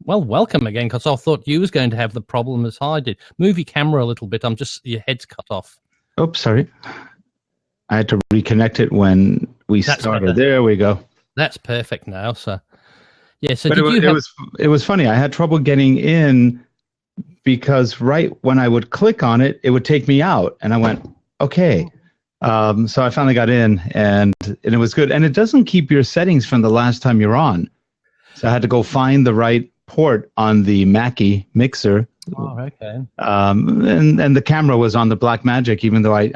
Well, welcome again, because I thought you was going to have the problem as I did. Move your camera a little bit. Your head's cut off. Oops, sorry. I had to reconnect it when we started. Better. There we go. That's perfect now. So, yeah. So, but it was funny. I had trouble getting in because right when I would click on it, it would take me out, and I went, okay. So I finally got in, and it was good. And it doesn't keep your settings from the last time you're on. So I had to go find the right port on the Mackie mixer. Oh, okay. And the camera was on the Blackmagic, even though it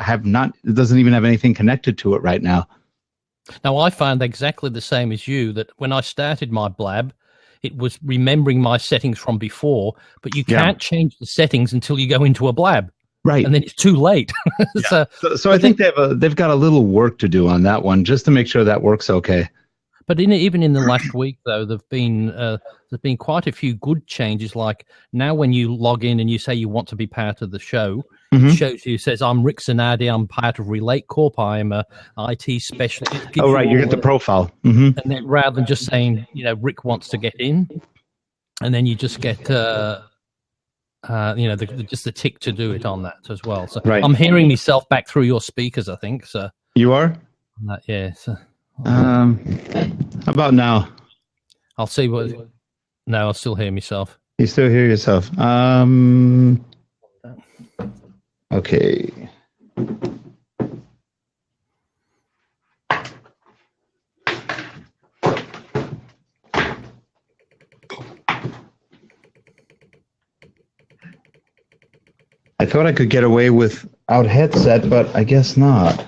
doesn't even have anything connected to it right now. Now, I found exactly the same as you, that when I started my Blab, it was remembering my settings from before, but you can't change the settings until you go into a Blab. Right. And then it's too late. So I think they've got a little work to do on that one, just to make sure that works okay. But even in the last week, though, there's been quite a few good changes. Like now, when you log in and you say you want to be part of the show, it shows you, says, I'm Rick Zanardi, I'm part of Relate Corp, I'm a IT specialist. Oh, right, you get the profile. And then rather than just saying, Rick wants to get in, and then you just get, just the tick to do it on that as well. So I'm hearing myself back through your speakers, I think. So you are? Yeah. So, how about now? I'll see what. No, I'll still hear myself. You still hear yourself? Okay. I thought I could get away without headset, but I guess not.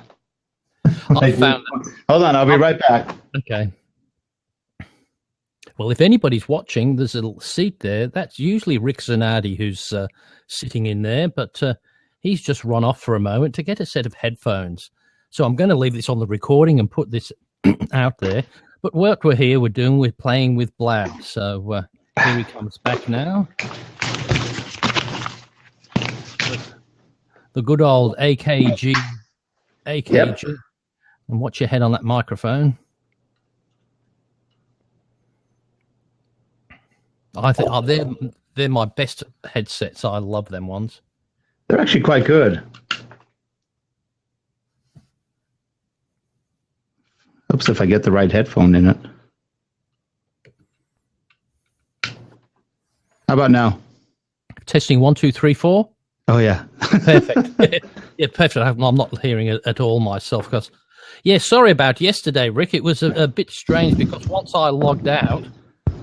I found it. Hold on, I'll be right back. Okay. Well, if anybody's watching, there's a little seat there. That's usually Rick Zanardi who's sitting in there, but he's just run off for a moment to get a set of headphones. So I'm going to leave this on the recording and put this out there. But what we're playing with Blab. So here he comes back now. The good old AKG. Yep. And watch your head on that microphone. I think they're my best headsets. I love them ones. They're actually quite good. Oops, if I get the right headphone in it. How about now? Testing 1, 2, 3, 4. Oh yeah, perfect. Yeah, perfect. I'm not hearing it at all myself because. Yeah, sorry about yesterday, Rick. It was a bit strange because once I logged out,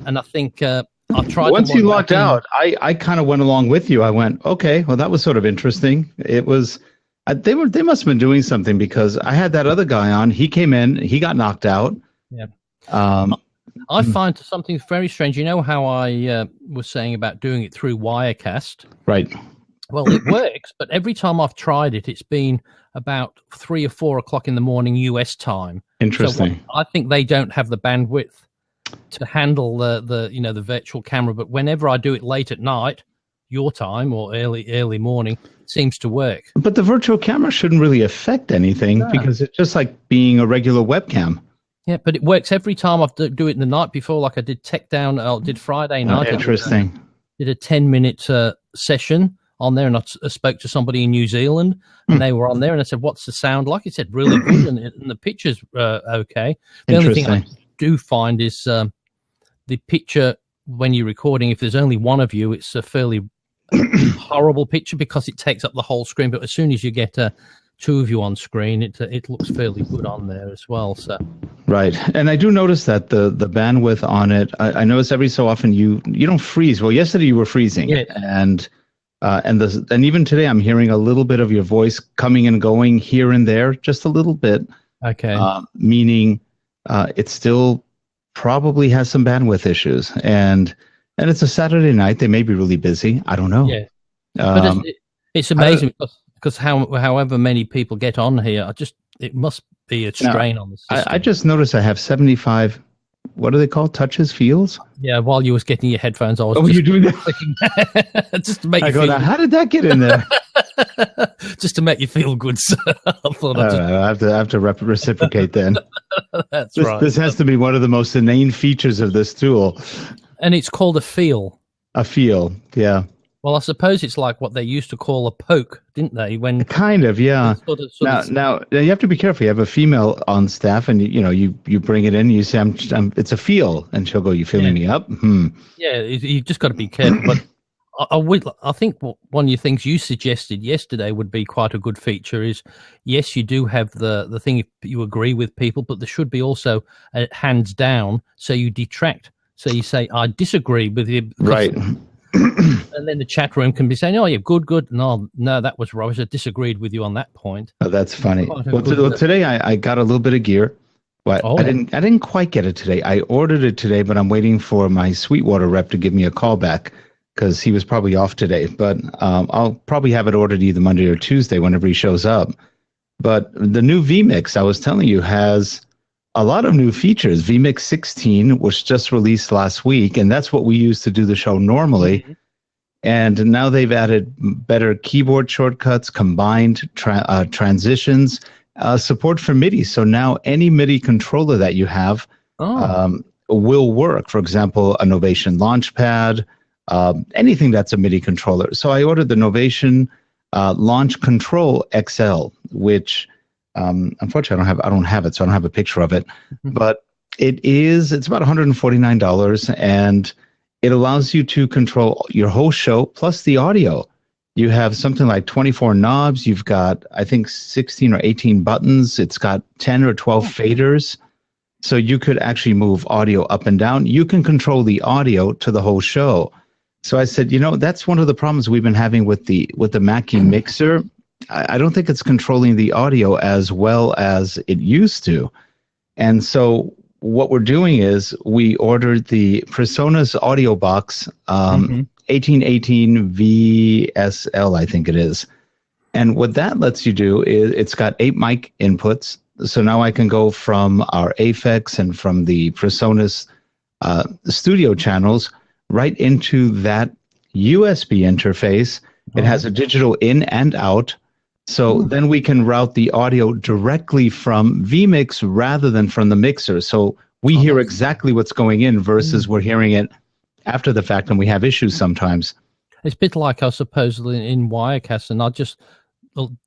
and I think I tried. Once you logged out, I kind of went along with you. I went, okay, well, that was sort of interesting. It was, they must have been doing something because I had that other guy on. He came in, he got knocked out. Yeah. I find something very strange. You know how I was saying about doing it through Wirecast? Right. Well, it works, but every time I've tried it, it's been about 3 or 4 o'clock in the morning US time. Interesting. So I think they don't have the bandwidth to handle the virtual camera. But whenever I do it late at night, your time or early morning, it seems to work. But the virtual camera shouldn't really affect anything because it's just like being a regular webcam. Yeah, but it works every time I do it the night before. Like I did Tech Down, I did Friday night. Interesting. Did a 10-minute session on there, and I spoke to somebody in New Zealand, and they were on there, and I said, "What's the sound like?" He said, "Really good," and the picture's okay. The only thing I do find is the picture when you're recording. If there's only one of you, it's a fairly horrible picture because it takes up the whole screen. But as soon as you get two of you on screen, it looks fairly good on there as well. So. Right, and I do notice that the bandwidth on it. I notice every so often you don't freeze. Well, yesterday you were freezing, and even today I'm hearing a little bit of your voice coming and going here and there, just a little bit. Okay. Meaning, it still probably has some bandwidth issues, and it's a Saturday night. They may be really busy. I don't know. Yeah, but it's amazing because however many people get on here, it must be a strain on the system. I just noticed I have 75. What are they called? Touches, feels? Yeah, while you was getting your headphones, I was you're doing that? just to make you feel now, how did that get in there? Just to make you feel good, sir. I thought I have to reciprocate then. That's right. This has to be one of the most inane features of this tool. And it's called a feel. A feel, yeah. Well, I suppose it's like what they used to call a poke, didn't they? When kind of, yeah. Now you have to be careful. You have a female on staff, and you bring it in. You say, "It's a feel," and she'll go, "You feeling me up?" Yeah, you just got to be careful. But I think one of the things you suggested yesterday would be quite a good feature. Is yes, you do have the thing if you agree with people, but there should be also a hands down, so you detract. So you say, "I disagree with you," right? And then the chat room can be saying, "Oh, yeah, good. No, that was rubbish. I disagreed with you on that point." Oh, that's funny. Well, today I got a little bit of gear. But I didn't quite get it today. I ordered it today, but I'm waiting for my Sweetwater rep to give me a call back because he was probably off today. But I'll probably have it ordered either Monday or Tuesday whenever he shows up. But the new vMix, I was telling you, has a lot of new features. vMix 16 was just released last week, and that's what we use to do the show normally. Mm-hmm. And now they've added better keyboard shortcuts, combined transitions, support for MIDI. So now any MIDI controller that you have will work. For example, a Novation Launchpad, anything that's a MIDI controller. So I ordered the Novation Launch Control XL, which unfortunately I don't have it, so I don't have a picture of it. Mm-hmm. But it's about $149, and it allows you to control your whole show plus the audio. You have something like 24 knobs. You've got, I think, 16 or 18 buttons. It's got 10 or 12 faders. So you could actually move audio up and down. You can control the audio to the whole show. So I said, that's one of the problems we've been having with the Mackie mixer. I don't think it's controlling the audio as well as it used to. And so what we're doing is we ordered the PreSonus audio box, 1818 VSL, I think it is. And what that lets you do is it's got 8 mic inputs. So now I can go from our Aphex and from the PreSonus studio channels right into that USB interface. It has a digital in and out. So then we can route the audio directly from vMix rather than from the mixer. So we hear exactly what's going in versus we're hearing it after the fact, and we have issues sometimes. It's a bit like, I suppose, in Wirecast, and I just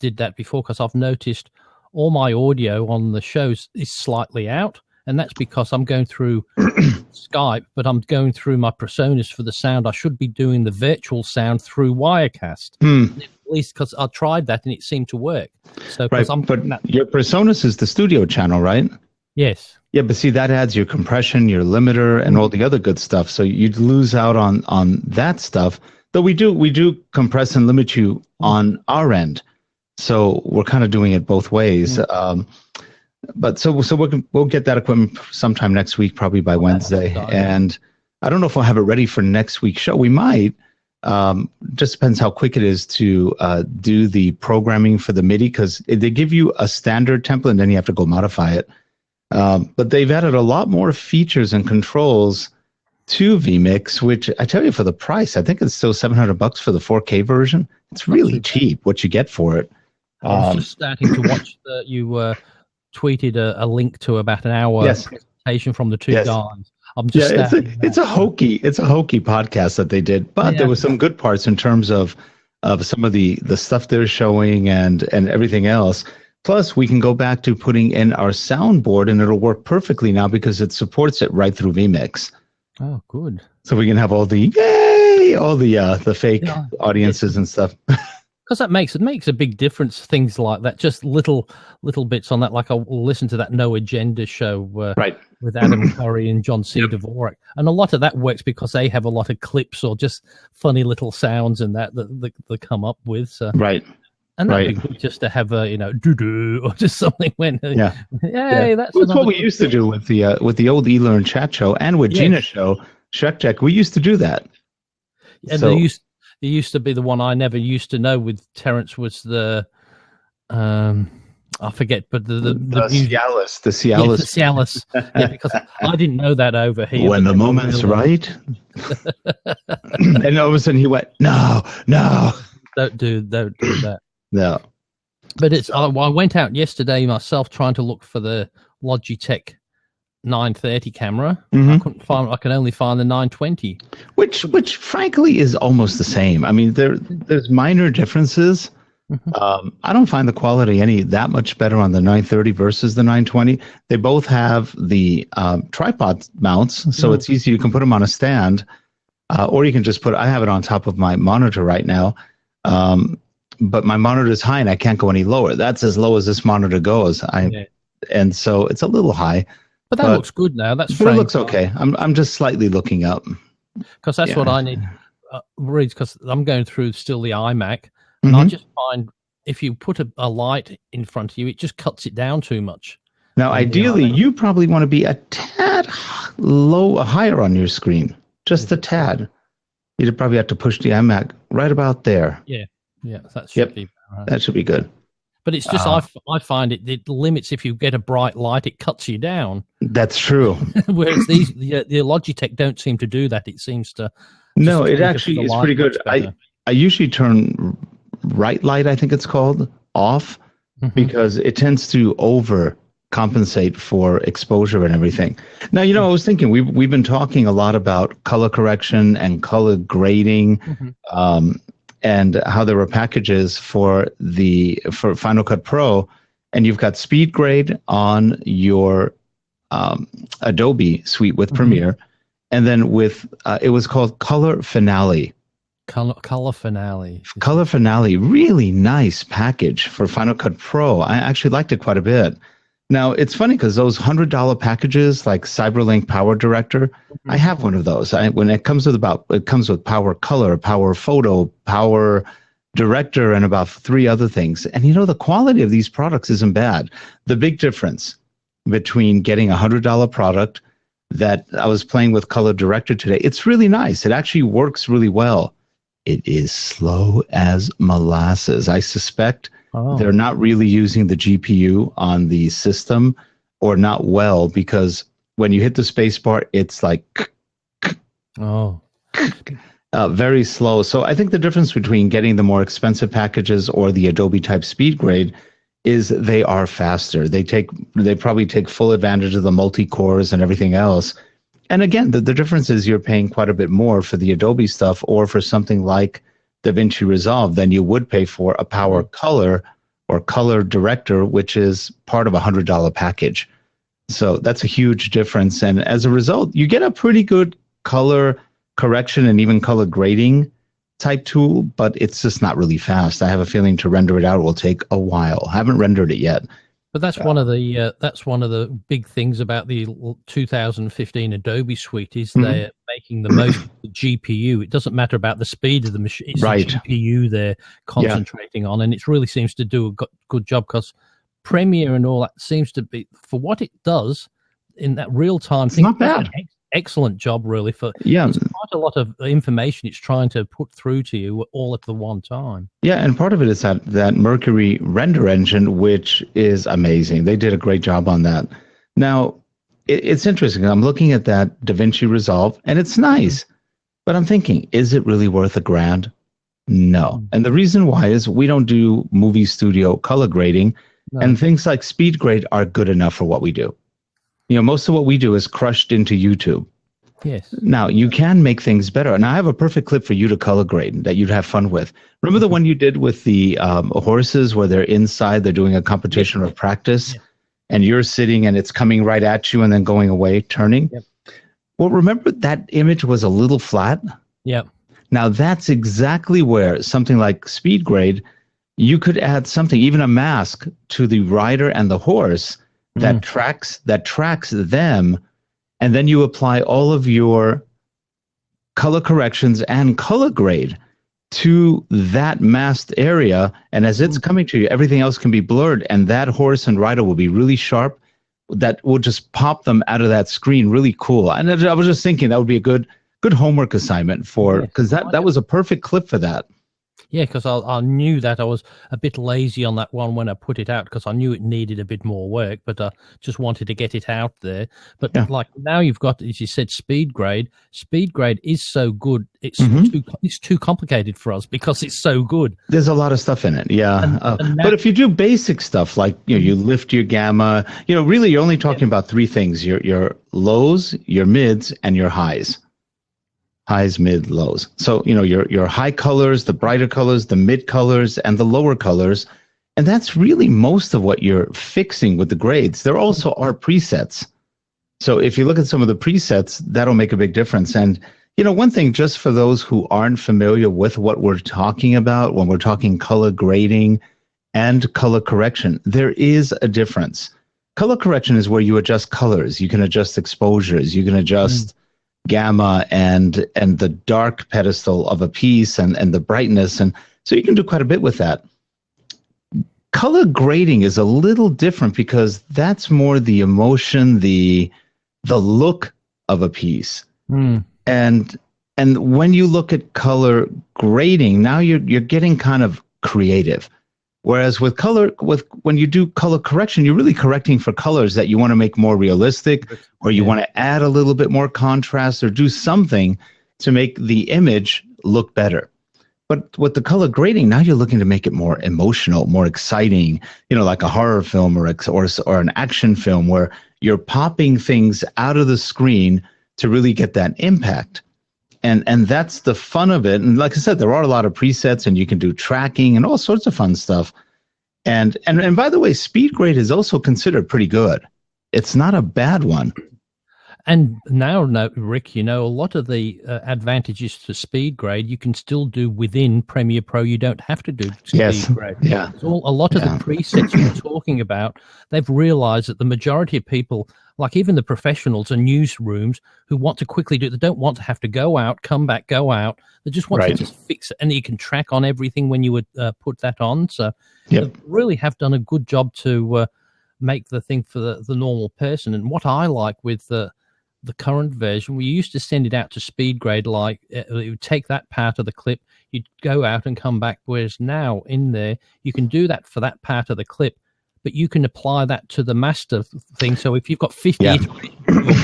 did that before because I've noticed all my audio on the shows is slightly out, and that's because I'm going through Skype, but I'm going through my PreSonus for the sound. I should be doing the virtual sound through Wirecast. At least because I tried that and it seemed to work. So, right, but your PreSonus is the studio channel, right? Yes. Yeah, but see, that adds your compression, your limiter, and all the other good stuff. So you'd lose out on that stuff. Though we do compress and limit you on our end. So we're kind of doing it both ways. But so we'll get that equipment sometime next week, probably by Wednesday. And I don't know if we'll have it ready for next week's show. We might. Just depends how quick it is to do the programming for the MIDI, because they give you a standard template and then you have to go modify it. But they've added a lot more features and controls to vMix, which I tell you, for the price, I think it's still $700 for the 4K version. It's really cheap what you get for it. I was just starting to watch you tweeted a link to about an hour presentation from the two guys. I'm just it's a hokey podcast that they did, but there was some good parts in terms of some of the stuff they're showing and everything else. Plus, we can go back to putting in our soundboard, and it'll work perfectly now because it supports it right through vMix. Oh, good. So we can have all the fake audiences and stuff. Because that makes a big difference. Things like that, just little bits on that. Like I'll listen to that No Agenda show with Adam Curry and John C. Dvorak, and a lot of that works because they have a lot of clips or just funny little sounds and that they come up with. So. Right. And that'd be good just to have a doo-doo or just something when that's what we used to do with the old eLearn chat show and with Gina's show Shrek Check. We used to do that. And there used to be the one I never used to know with Terrence was the I forget, but the Cialis. The Cialis. Yeah, the Cialis. Yeah, because I didn't know that over here. When the moment's right. And all of a sudden he went, no. Don't do that. No. But I went out yesterday myself trying to look for the Logitech 930 camera. I couldn't find. I could only find the 920, which frankly is almost the same. I mean, there's minor differences. I don't find the quality any that much better on the 930 versus the 920. They both have the tripod mounts, so it's easy. You can put them on a stand, or you can just I have it on top of my monitor right now, but my monitor is high and I can't go any lower. That's as low as this monitor goes. And so it's a little high. But that looks good now. But it looks okay. I'm just slightly looking up. Because that's what I need. Because I'm going through still the iMac. And I just find if you put a light in front of you, it just cuts it down too much. Now, ideally, you probably want to be a tad higher on your screen, just a tad. You'd probably have to push the iMac right about there. Yeah, that should be right. That should be good. But it's just I find it limits. If you get a bright light, it cuts you down. That's true. Whereas the Logitech don't seem to do that. It seems to. No, it actually is pretty good. I usually turn right light, I think it's called, off because it tends to overcompensate for exposure and everything. Now, I was thinking we've been talking a lot about color correction and color grading, and how there were packages for Final Cut Pro, and you've got speed grade on your Adobe suite with Premiere, and then with it was called Color Finale. Color Finale. Color Finale, really nice package for Final Cut Pro. I actually liked it quite a bit. Now, it's funny because those $100 packages like Cyberlink Power Director, I have one of those. When it comes with Power Color, Power Photo, Power Director, and about 3 other things. And the quality of these products isn't bad. The big difference between getting a $100 product that I was playing with Color Director today, it's really nice. It actually works really well. It is slow as molasses. I suspect they're not really using the GPU on the system, or not well, because when you hit the space bar, it's like very slow. So I think the difference between getting the more expensive packages or the Adobe type speed grade is they are faster. They probably take full advantage of the multi-cores and everything else. And again, the difference is you're paying quite a bit more for the Adobe stuff or for something like DaVinci Resolve than you would pay for a Power Color or Color Director, which is part of a $100 package. So that's a huge difference. And as a result, you get a pretty good color correction and even color grading type tool, but it's just not really fast. I have a feeling to render it out will take a while. I haven't rendered it yet. But that's one of the big things about the 2015 Adobe suite is they're making the most of the GPU. It doesn't matter about the speed of the machine; it's the GPU they're concentrating on, and it really seems to do a good job because Premiere and all that seems to be, for what it does in that real time thing. Not bad. Excellent job, really. It's quite a lot of information it's trying to put through to you all at the one time. Yeah, and part of it is that Mercury render engine, which is amazing. They did a great job on that. Now, it's interesting. I'm looking at that DaVinci Resolve, and it's nice, but I'm thinking, is it really worth $1,000? No. And the reason why is we don't do movie studio color grading, and things like speed grade are good enough for what we do. Most of what we do is crushed into YouTube. Yes. Now, you can make things better. And I have a perfect clip for you to color grade that you'd have fun with. Remember the one you did with the horses where they're inside, they're doing a competition or practice, and you're sitting and it's coming right at you and then going away, turning? Yep. Well, remember that image was a little flat? Yep. Now, that's exactly where something like speed grade, you could add something, even a mask, to the rider and the horse that tracks them, and then you apply all of your color corrections and color grade to that masked area, and as it's coming to you, everything else can be blurred, and that horse and rider will be really sharp. That will just pop them out of that screen. Really cool. And I was just thinking that would be a good homework assignment because that was a perfect clip for that. Yeah, because I knew that I was a bit lazy on that one when I put it out because I knew it needed a bit more work, but I just wanted to get it out there. But like now you've got, as you said, speed grade. Speed grade is so good. It's too complicated for us because it's so good. There's a lot of stuff in it, yeah. But if you do basic stuff like you lift your gamma, really you're only talking about three things: your lows, your mids, and your highs. Highs, mid, lows. So, your high colors, the brighter colors, the mid colors, and the lower colors. And that's really most of what you're fixing with the grades. There also are presets. So if you look at some of the presets, that'll make a big difference. And, one thing just for those who aren't familiar with what we're talking about when we're talking color grading and color correction, there is a difference. Color correction is where you adjust colors. You can adjust exposures. You can adjust gamma and the dark pedestal of a piece and the brightness, and so you can do quite a bit with that. Color grading is a little different because that's more the emotion, the look of a piece. And when you look at color grading, now you're getting kind of creative. Whereas with when you do color correction, you're really correcting for colors that you want to make more realistic, or you want to add a little bit more contrast or do something to make the image look better. But with the color grading, now you're looking to make it more emotional, more exciting, like a horror film or an action film where you're popping things out of the screen to really get that impact. And that's the fun of it. And like I said, there are a lot of presets and you can do tracking and all sorts of fun stuff. And by the way, speed grade is also considered pretty good. It's not a bad one. And now, Rick, a lot of the advantages to speed grade you can still do within Premiere Pro. You don't have to do speed grade. Yeah. A lot of the presets you're talking about, they've realized that the majority of people, like even the professionals and newsrooms who want to quickly do it, they don't want to have to go out, come back, go out. They just want to just fix it, and you can track on everything when you would put that on. So they really have done a good job to make the thing for the normal person. And what I like with the current version, we used to send it out to speed grade, like it would take that part of the clip, you'd go out and come back, whereas now in there, you can do that for that part of the clip, but you can apply that to the master thing. So if you've got 50, it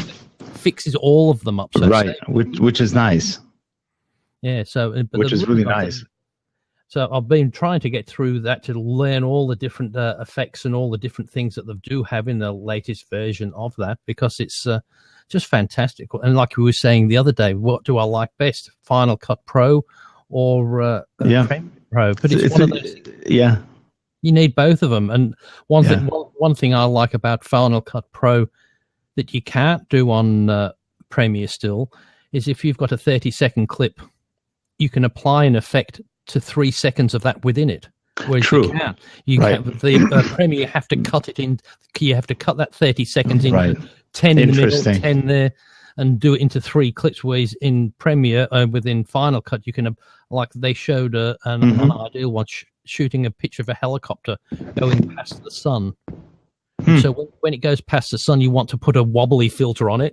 fixes all of them up. So which is nice. Yeah, which is really nice. So I've been trying to get through that to learn all the different effects and all the different things that they do have in the latest version of that, because it's just fantastic. And like we were saying the other day, what do I like best, Final Cut Pro or Premiere Pro? But it's one of those things. Yeah. You need both of them. And one thing I like about Final Cut Pro that you can't do on Premiere still is if you've got a 30-second clip, you can apply an effect to 3 seconds of that within it. Whereas you can't. The Premiere, you have to cut it in. You have to cut that 30 seconds into 10 in the middle, 10 there, and do it into 3 clips. Whereas in Premiere, within Final Cut, you can, like they showed an ideal one, shooting a picture of a helicopter going past the sun. So when it goes past the sun, you want to put a wobbly filter on it,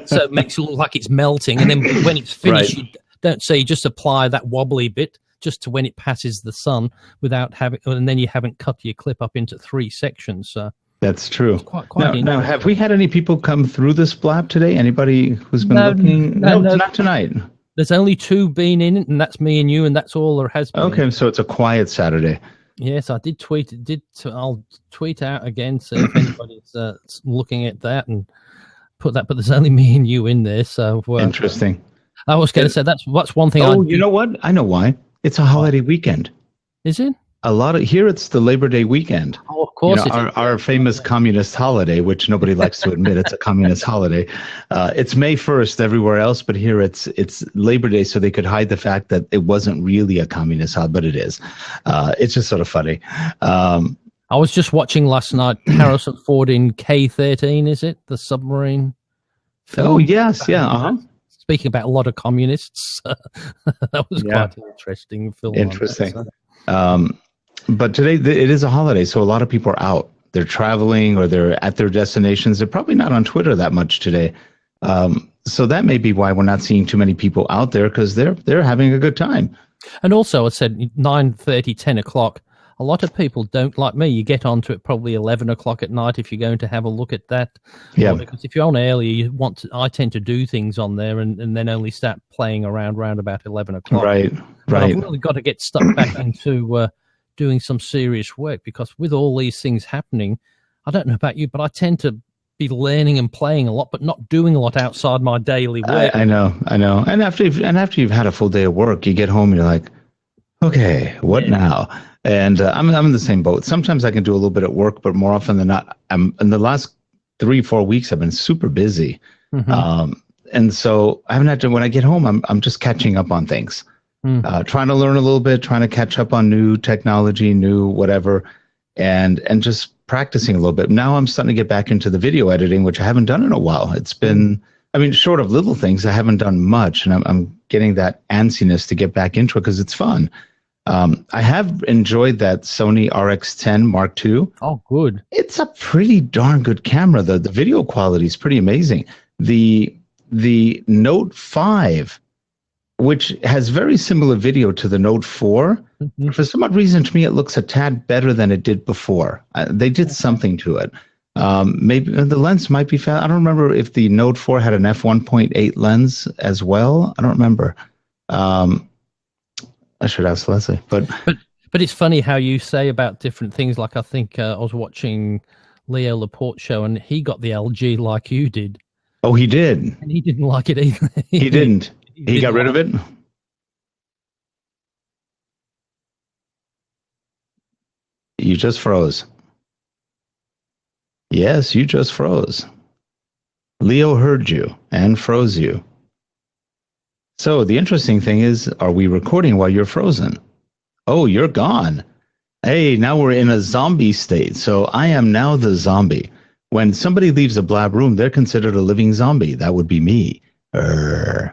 so it makes it look like it's melting. And then when it's finished, you don't say, you just apply that wobbly bit just to when it passes the sun without having, and then you haven't cut your clip up into 3 sections. So that's true. Quite now, have we had any people come through this Blab today? Anybody who's been looking? No, not tonight. There's only 2 been in it, and that's me and you, and that's all there has been. Okay, so it's a quiet Saturday. Yes, I did tweet. I'll tweet out again, so if anybody's looking at that and put that. But there's only me and you in there, so interesting. I was going to say that's one thing. Oh, you know what? I know why. It's a holiday weekend. Is it? A lot of here. It's the Labor Day weekend. Oh, of course, our famous communist holiday, which nobody likes to admit it's a communist holiday. It's May 1st everywhere else, but here it's Labor Day, so they could hide the fact that it wasn't really a communist holiday, but it is. It's just sort of funny. I was just watching last night Harrison Ford in K-13. Is it the submarine film? Oh yes, yeah. Speaking about a lot of communists, that was quite an interesting film. Interesting. But today it is a holiday, so a lot of people are out. They're traveling or they're at their destinations. They're probably not on Twitter that much today. So that may be why we're not seeing too many people out there, because they're having a good time. And also, I said 9:30, 10 o'clock. A lot of people don't, like me, you get onto it probably 11 o'clock at night if you're going to have a look at that. Yeah. Because if you're on earlier, I tend to do things on there and then only start playing around about 11 o'clock. Right. But I've really got to get stuck back into doing some serious work, because with all these things happening, I don't know about you, but I tend to be learning and playing a lot, but not doing a lot outside my daily work. I know. And after you've had a full day of work, you get home and you're like, okay, what now? And I'm in the same boat. Sometimes I can do a little bit at work, but more often than not, in the last 3-4 weeks, I've been super busy. Mm-hmm. And so I haven't had to, when I get home, I'm just catching up on things, trying to learn a little bit, trying to catch up on new technology, new whatever, and just practicing a little bit. Now I'm starting to get back into the video editing, which I haven't done in a while. It's been, short of little things, I haven't done much, and I'm getting that antsiness to get back into it because it's fun. I have enjoyed that Sony RX10 Mark II. Oh, good. It's a pretty darn good camera. The video quality is pretty amazing. The Note 5, which has very similar video to the Note 4, for some odd reason, to me, it looks a tad better than it did before. They did something to it. Maybe the lens might be fast. I don't remember if the Note 4 had an f1.8 lens as well. I don't remember. I should ask Leslie, but it's funny how you say about different things. Like I think I was watching Leo Laporte show, and he got the LG like you did. Oh, he did, and he didn't like it either. He didn't. He got rid of it. You just froze. Yes, you just froze. Leo heard you and froze you. So the interesting thing is, are we recording while you're frozen? Oh, you're gone. Hey, now we're in a zombie state. So I am now the zombie. When somebody leaves a Blab room, they're considered a living zombie. That would be me. Oh,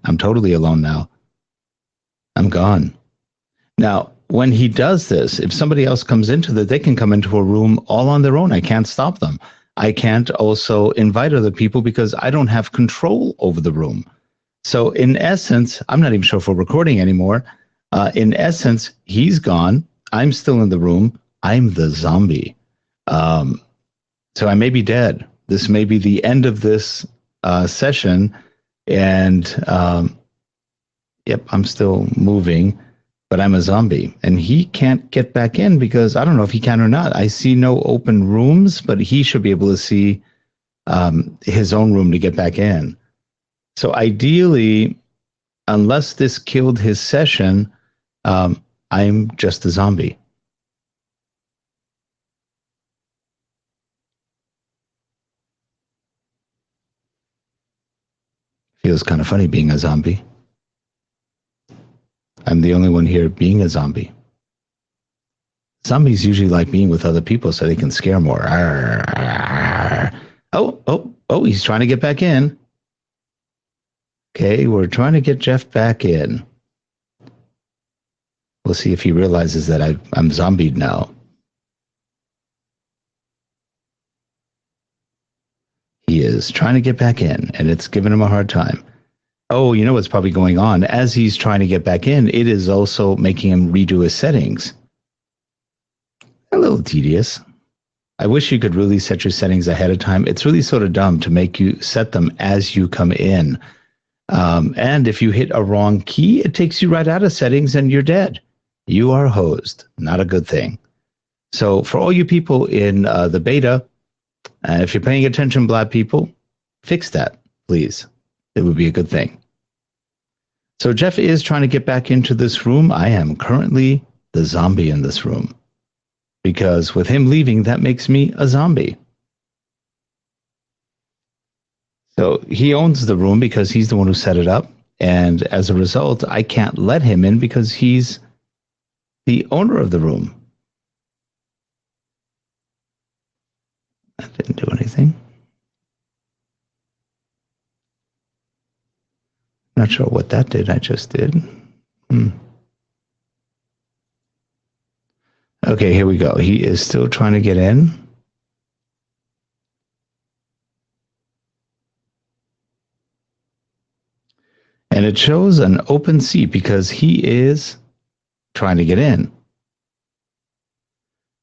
I'm totally alone now. I'm gone. Now, when he does this, if somebody else comes into they can come into a room all on their own. I can't stop them. I can't also invite other people because I don't have control over the room. So in essence, I'm not even sure if we're recording anymore. In essence, he's gone. I'm still in the room. I'm the zombie. So I may be dead. This may be the end of this session. And yep, I'm still moving, but I'm a zombie. And he can't get back in because I don't know if he can or not. I see no open rooms, but he should be able to see his own room to get back in. So ideally, unless this killed his session, I'm just a zombie. Feels kind of funny being a zombie. I'm the only one here being a zombie. Zombies usually like being with other people so they can scare more. Oh, he's trying to get back in. Okay, we're trying to get Geoff back in. We'll see if he realizes that I'm zombied now. He is trying to get back in, and it's giving him a hard time. Oh, you know what's probably going on? As he's trying to get back in, it is also making him redo his settings. A little tedious. I wish you could really set your settings ahead of time. It's really sort of dumb to make you set them as you come in. And if you hit a wrong key, it takes you right out of settings and you're dead. You are hosed. Not a good thing. So for all you people in the beta, if you're paying attention, Blab people, fix that, please. It would be a good thing. So Geoff is trying to get back into this room. I am currently the zombie in this room. Because with him leaving, that makes me a zombie. So he owns the room because he's the one who set it up. And as a result, I can't let him in because he's the owner of the room. That didn't do anything. Not sure what that did. I just did. Okay, here we go. He is still trying to get in. And it shows an open seat because he is trying to get in.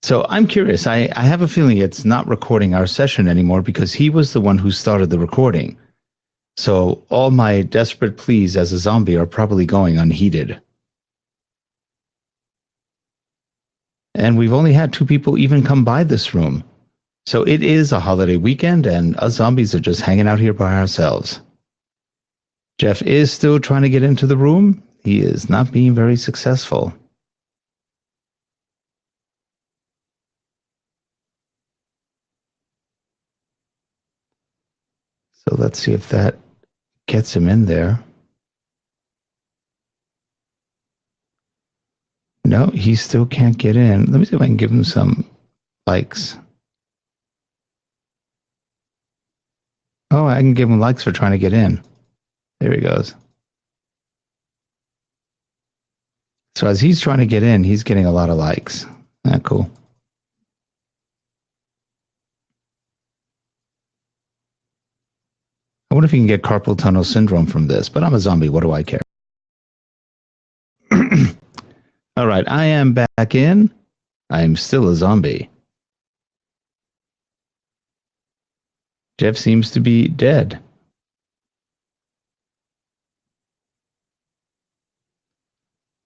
So I'm curious. I have a feeling it's not recording our session anymore because he was the one who started the recording. So all my desperate pleas as a zombie are probably going unheeded. And we've only had 2 people even come by this room. So it is a holiday weekend and us zombies are just hanging out here by ourselves. Geoff is still trying to get into the room. He is not being very successful. So let's see if that gets him in there. No, he still can't get in. Let me see if I can give him some likes. Oh, I can give him likes for trying to get in. There he goes. So as he's trying to get in, he's getting a lot of likes. Cool. I wonder if you can get carpal tunnel syndrome from this, but I'm a zombie. What do I care? All right, I am back in. I'm still a zombie. Geoff seems to be dead.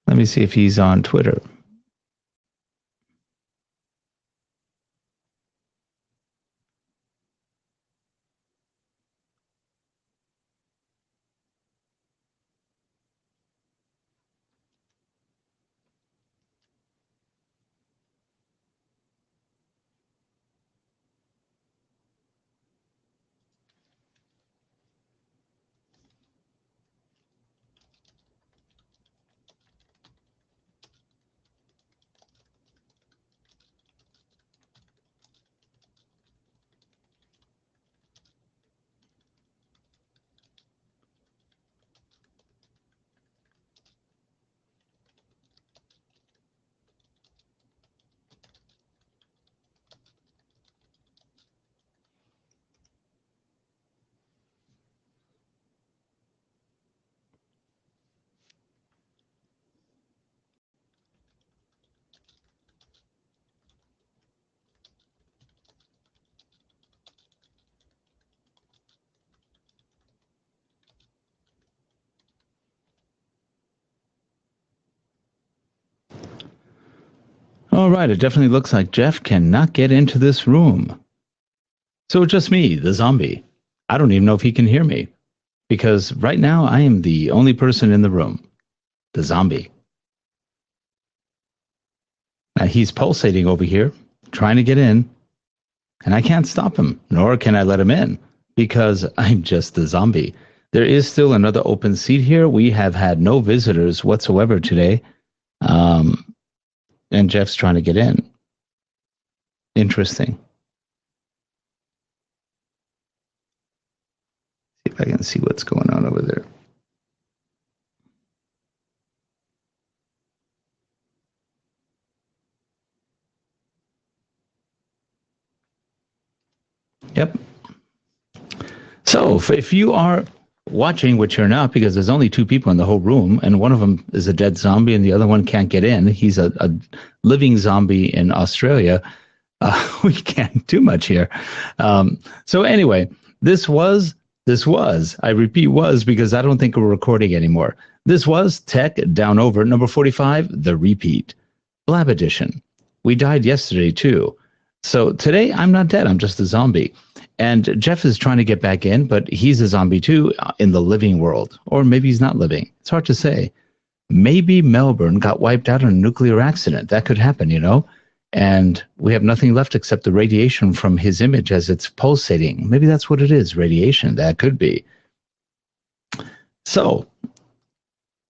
Let me see if he's on Twitter. All right, it definitely looks like Geoff cannot get into this room. So it's just me, the zombie. I don't even know if he can hear me, because right now I am the only person in the room, the zombie. Now he's pulsating over here, trying to get in, and I can't stop him, nor can I let him in, because I'm just the zombie. There is still another open seat here. We have had no visitors whatsoever today. And Geoff's trying to get in. Interesting. See if I can see what's going on over there. Yep. So if you are watching, which you're not, because there's only 2 people in the whole room, and one of them is a dead zombie and the other one can't get in. He's a living zombie in Australia. We can't do much here. So anyway, this was, I repeat was, because I don't think we're recording anymore. This was Tech Down Over, number 45, the repeat, Blab edition. We died yesterday too. So today I'm not dead, I'm just a zombie. And Geoff is trying to get back in, but he's a zombie too in the living world. Or maybe he's not living. It's hard to say. Maybe Melbourne got wiped out in a nuclear accident. That could happen, you know? And we have nothing left except the radiation from his image as it's pulsating. Maybe that's what it is, radiation. That could be. So